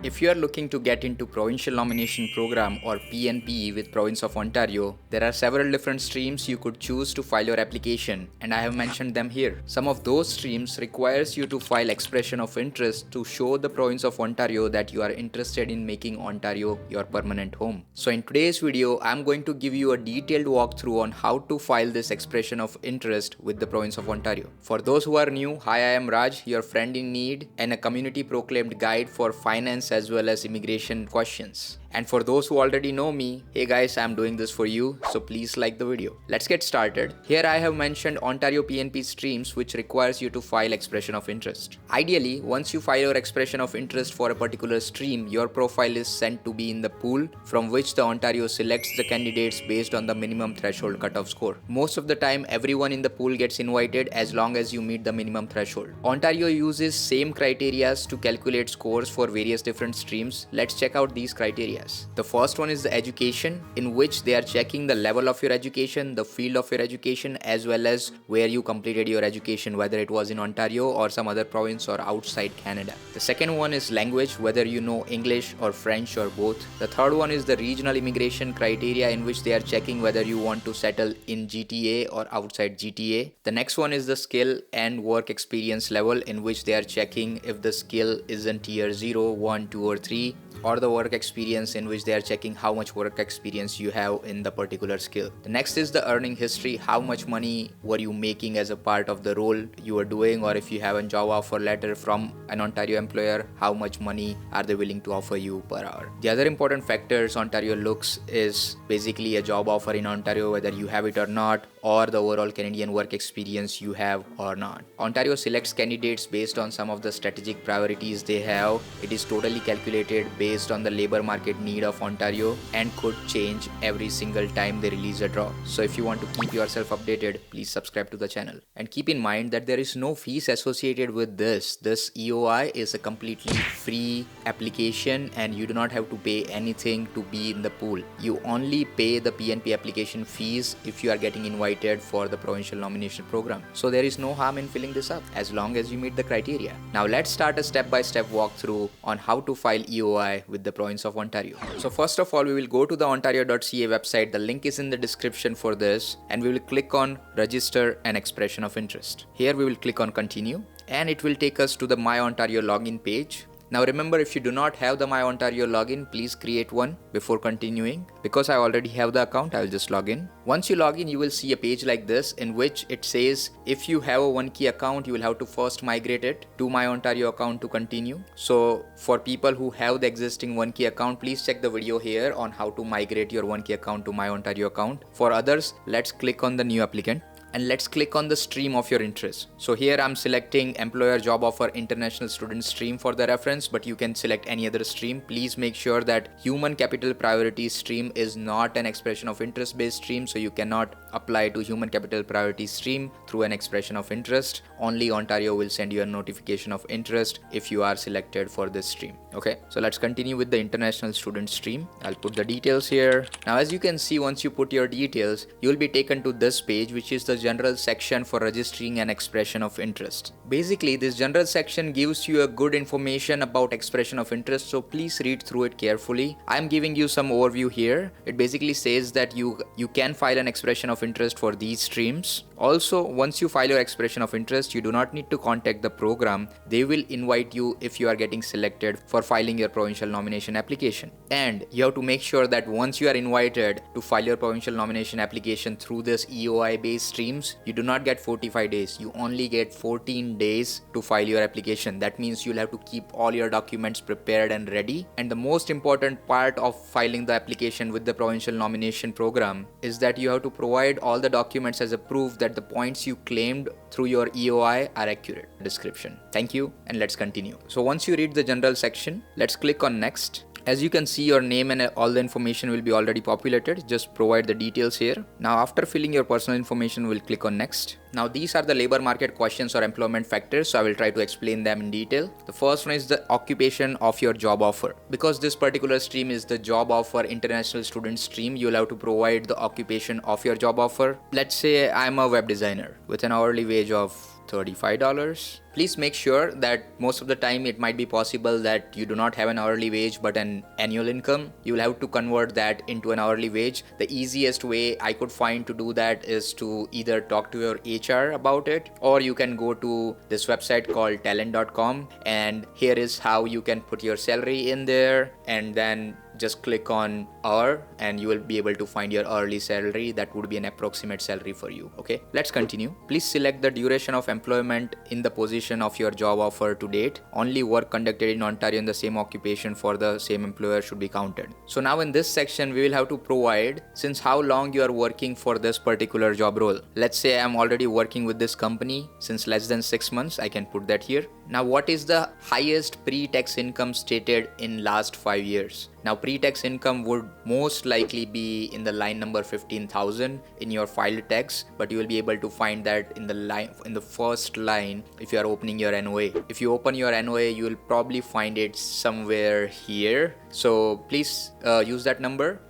If you are looking to get into Provincial Nomination Program or PNP with Province of Ontario, there are several different streams you could choose to file your application, and I have mentioned them here. Some of those streams requires you to file expression of interest to show the Province of Ontario that you are interested in making Ontario your permanent home. So in today's video, I'm going to give you a detailed walkthrough on how to file this expression of interest with the Province of Ontario. For those who are new, hi, I am Raj, your friend in need and a community proclaimed guide for finance as well as immigration questions. And for those who already know me, hey guys, I'm doing this for you, so please like the video. Let's get started. Here I have mentioned Ontario PNP streams which requires you to file expression of interest. Ideally, once you file your expression of interest for a particular stream, your profile is sent to be in the pool from which the Ontario selects the candidates based on the minimum threshold cutoff score. Most of the time, everyone in the pool gets invited as long as you meet the minimum threshold. Ontario uses same criteria to calculate scores for various different streams. Let's check out these criteria. The first one is the education, in which they are checking the level of your education, the field of your education, as well as where you completed your education, whether it was in Ontario or some other province or outside Canada. The second one is language, whether you know English or French or both. The third one is the regional immigration criteria, in which they are checking whether you want to settle in GTA or outside GTA. The next one is the skill and work experience level, in which they are checking if the skill is in tier 0, 1, 2 or 3, or the work experience, in which they are checking how much work experience you have in the particular skill. The next is the earning history, how much money were you making as a part of the role you were doing, or if you have a job offer letter from an Ontario employer, how much money are they willing to offer you per hour. The other important factors Ontario looks is basically a job offer in Ontario, whether you have it or not, or the overall Canadian work experience you have or not. Ontario selects candidates based on some of the strategic priorities they have. It is totally calculated based on the labor market need of Ontario and could change every single time they release a draw. So if you want to keep yourself updated, please subscribe to the channel. And keep in mind that there is no fees associated with this. This EOI is a completely free application and you do not have to pay anything to be in the pool. You only pay the PNP application fees if you are getting invited for the provincial nomination program. So there is no harm in filling this up as long as you meet the criteria. Now let's start a step-by-step walkthrough on how to file EOI with the province of Ontario. So first of all, we will go to the ontario.ca website. The link is in the description for this, and we will click on register an expression of interest. Here we will click on continue and it will take us to the My Ontario login page. Now remember, if you do not have the My Ontario login, please create one before continuing. Because I already have the account, I will just log in. Once you log in, you will see a page like this in which it says if you have a OneKey account, you will have to first migrate it to My Ontario account to continue. So for people who have the existing OneKey account, please check the video here on how to migrate your OneKey account to My Ontario account. For others, let's click on the new applicant. And let's click on the stream of your interest. So here I'm selecting employer job offer international student stream for the reference, but you can select any other stream. Please make sure that human capital priority stream is not an expression of interest based stream. So you cannot apply to human capital priority stream through an expression of interest. Only Ontario will send you a notification of interest if you are selected for this stream. Okay, so let's continue with the international student stream. I'll put the details here. Now, as you can see, once you put your details, you will be taken to this page, which is the general section for registering an expression of interest. Basically, this general section gives you a good information about expression of interest, so please read through it carefully. I'm giving you some overview here. It basically says that you can file an expression of interest for these streams. Also, once you file your expression of interest, you do not need to contact the program. They will invite you if you are getting selected for filing your provincial nomination application. And you have to make sure that once you are invited to file your provincial nomination application through this EOI based streams, you do not get 45 days. You only get 14 days to file your application. That means you'll have to keep all your documents prepared and ready. And the most important part of filing the application with the provincial nomination program is that you have to provide all the documents as a proof that the points you claimed through your EOI are accurate. Description. Thank you, and let's continue. So once you read the general section, let's click on next. As you can see, your name and all the information will be already populated. Just provide the details here. Now, after filling your personal information, we'll click on next. Now, these are the labor market questions or employment factors, so I will try to explain them in detail. The first one is the occupation of your job offer. Because this particular stream is the job offer international student stream, you'll have to provide the occupation of your job offer. Let's say I'm a web designer with an hourly wage of $35. Please make sure that most of the time it might be possible that you do not have an hourly wage but an annual income. You will have to convert that into an hourly wage. The easiest way I could find to do that is to either talk to your HR about it, or you can go to this website called talent.com, and here is how you can put your salary in there, and then just click on hour and you will be able to find your hourly salary. That would be an approximate salary for you. Okay, let's continue. Please select the duration of employment in the position of your job offer to date. Only work conducted in Ontario in the same occupation for the same employer should be counted. So now in this section we will have to provide since how long you are working for this particular job role. Let's say I'm already working with this company since less than 6 months. I can put that here. Now what is the highest pre-tax income stated in last 5 years? Now pre-tax income would most likely be in the line number 15,000 in your filed tax, but you will be able to find that in the first line if you are opening your NOA. If you open your NOA, you will probably find it somewhere here. So please use that number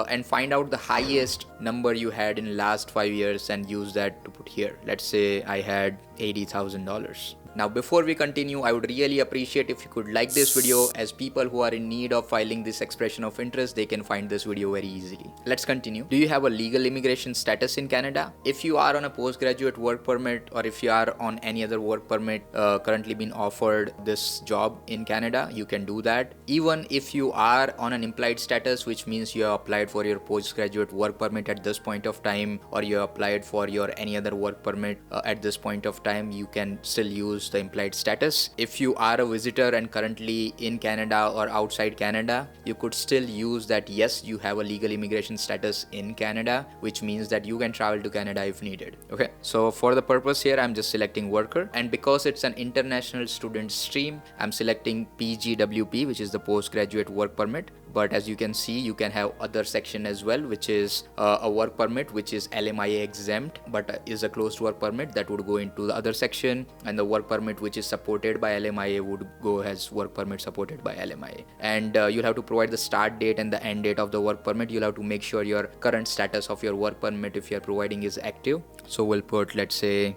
and find out the highest number you had in last 5 years and use that to put here. Let's say I had $80,000. Now before we continue, I would really appreciate if you could like this video, as people who are in need of filing this expression of interest, they can find this video very easily. Let's continue. Do you have a legal immigration status in Canada? If you are on a postgraduate work permit, or if you are on any other work permit currently being offered this job in Canada, you can do that. Even if you are on an implied status, which means you have applied for your postgraduate work permit at this point of time, or you applied for your any other work permit at this point of time, you can still use the implied status. If you are a visitor and currently in Canada or outside Canada, you could still use that yes, you have a legal immigration status in Canada, which means that you can travel to Canada if needed. Okay, so for the purpose here, I'm just selecting worker, and because it's an international student stream, I'm selecting PGWP, which is the postgraduate work permit. But as you can see, you can have other section as well, which is a work permit which is LMIA exempt but is a closed work permit, that would go into the other section, and the work permit which is supported by LMIA would go as work permit supported by LMIA. And you'll have to provide the start date and the end date of the work permit. You'll have to make sure your current status of your work permit, if you're providing, is active. So we'll put, let's say,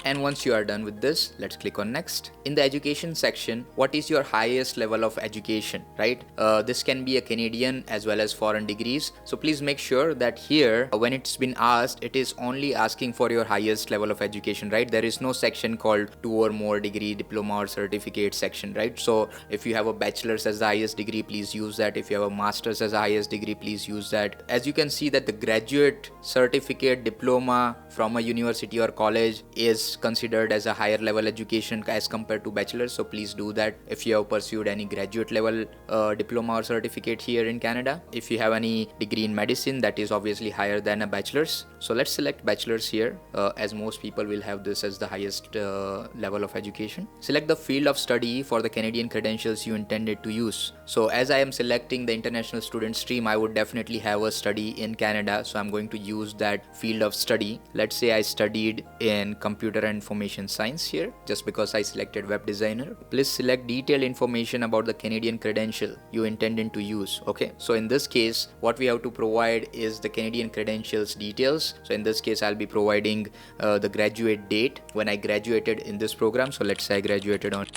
and once you are done with this, let's click on next. In the education section, what is your highest level of education, right? This can be a Canadian as well as foreign degrees. So please make sure that here, when it's been asked, it is only asking for your highest level of education, right? There is no section called 2 or more degree, diploma or certificate section, right? So if you have a bachelor's as the highest degree, please use that. If you have a master's as the highest degree, please use that. As you can see that the graduate certificate, diploma from a university or college is considered as a higher level education as compared to bachelor. So please do that if you have pursued any graduate level diploma or certificate here in Canada. If you have any degree in medicine, that is obviously higher than a bachelor's. So let's select bachelor's here, as most people will have this as the highest level of education. Select the field of study for the Canadian credentials you intended to use. So as I am selecting the international student stream, I would definitely have a study in Canada, so I'm going to use that field of study. Let's say I studied in computer and information science here, just because I selected web designer. Please select detailed information about the Canadian credential you intended to use. Okay, so in this case, what we have to provide is the Canadian credentials details. So in this case, I'll be providing the graduate date when I graduated in this program. So let's say I graduated on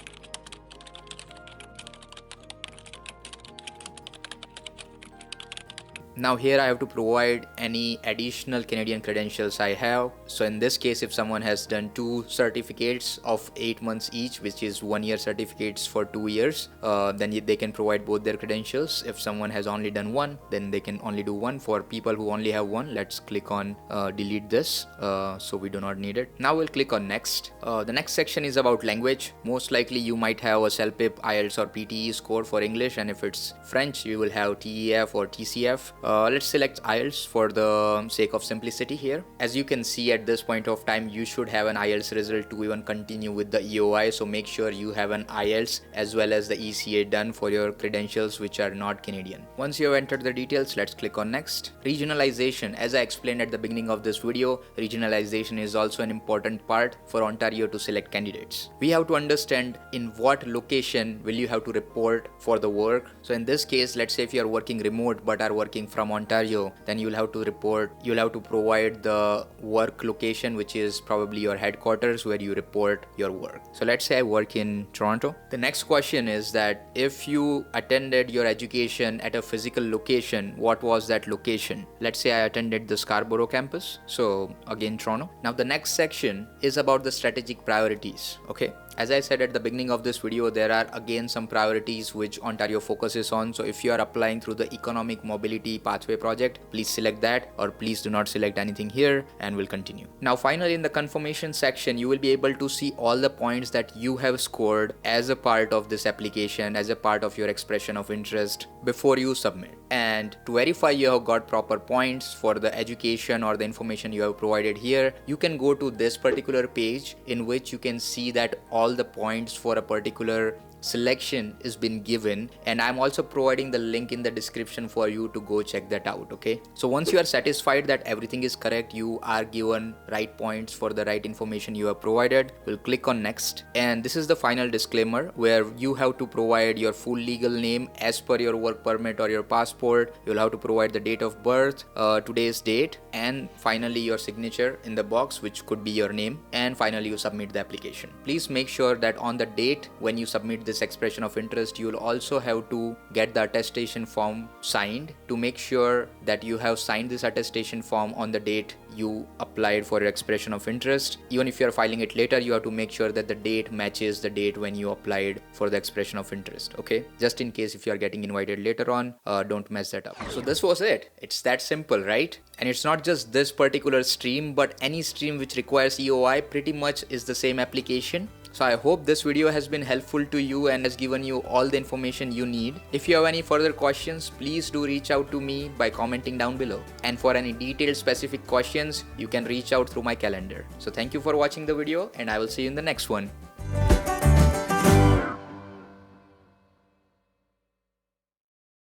Now here I have to provide any additional Canadian credentials I have. So in this case, if someone has done 2 certificates of 8 months each, which is 1 year certificates for 2 years, then they can provide both their credentials. If someone has only done 1, then they can only do 1. For people who only have 1, let's click on delete this, so we do not need it. Now we'll click on next. The next section is about language. Most likely you might have a CELPIP, IELTS or PTE score for English, and if it's French, you will have TEF or TCF. Let's select IELTS for the sake of simplicity here. As you can see, at this point of time, you should have an IELTS result to even continue with the EOI. So make sure you have an IELTS as well as the ECA done for your credentials which are not Canadian. Once you have entered the details, let's click on next. Regionalization. As I explained at the beginning of this video, regionalization is also an important part for Ontario to select candidates. We have to understand in what location will you have to report for the work. So in this case, let's say if you are working remote but are working from Ontario, then you'll have to provide the work location, which is probably your headquarters where you report your work. So let's say I work in Toronto. The next question is that if you attended your education at a physical location, what was that location? Let's say I attended the Scarborough campus. So again, Toronto. Now the next section is about the strategic priorities. Okay. As I said at the beginning of this video, there are again some priorities which Ontario focuses on. So if you are applying through the Economic Mobility Pathway project, please select that, or please do not select anything here, and we'll continue. Now finally, in the confirmation section, you will be able to see all the points that you have scored as a part of this application, as a part of your expression of interest before you submit. And to verify you have got proper points for the education or the information you have provided here, you can go to this particular page in which you can see that all the points for a particular selection is been given, and I'm also providing the link in the description for you to go check that out. Okay, so once you are satisfied that everything is correct, you are given right points for the right information you have provided, we'll click on next. And this is the final disclaimer where you have to provide your full legal name as per your work permit or your passport. You'll have to provide the date of birth, today's date, and finally your signature in the box, which could be your name, and finally you submit the application. Please make sure that on the date when you submit this expression of interest, you'll also have to get the attestation form signed to make sure that you have signed this attestation form on the date you applied for your expression of interest. Even if you are filing it later, you have to make sure that the date matches the date when you applied for the expression of interest. Okay, just in case if you are getting invited later on, don't mess that up. So this was it. It's that simple, right? And it's not just this particular stream, but any stream which requires EOI pretty much is the same application. So I hope this video has been helpful to you and has given you all the information you need. If you have any further questions, please do reach out to me by commenting down below. And for any detailed specific questions, you can reach out through my calendar. So thank you for watching the video, and I will see you in the next one.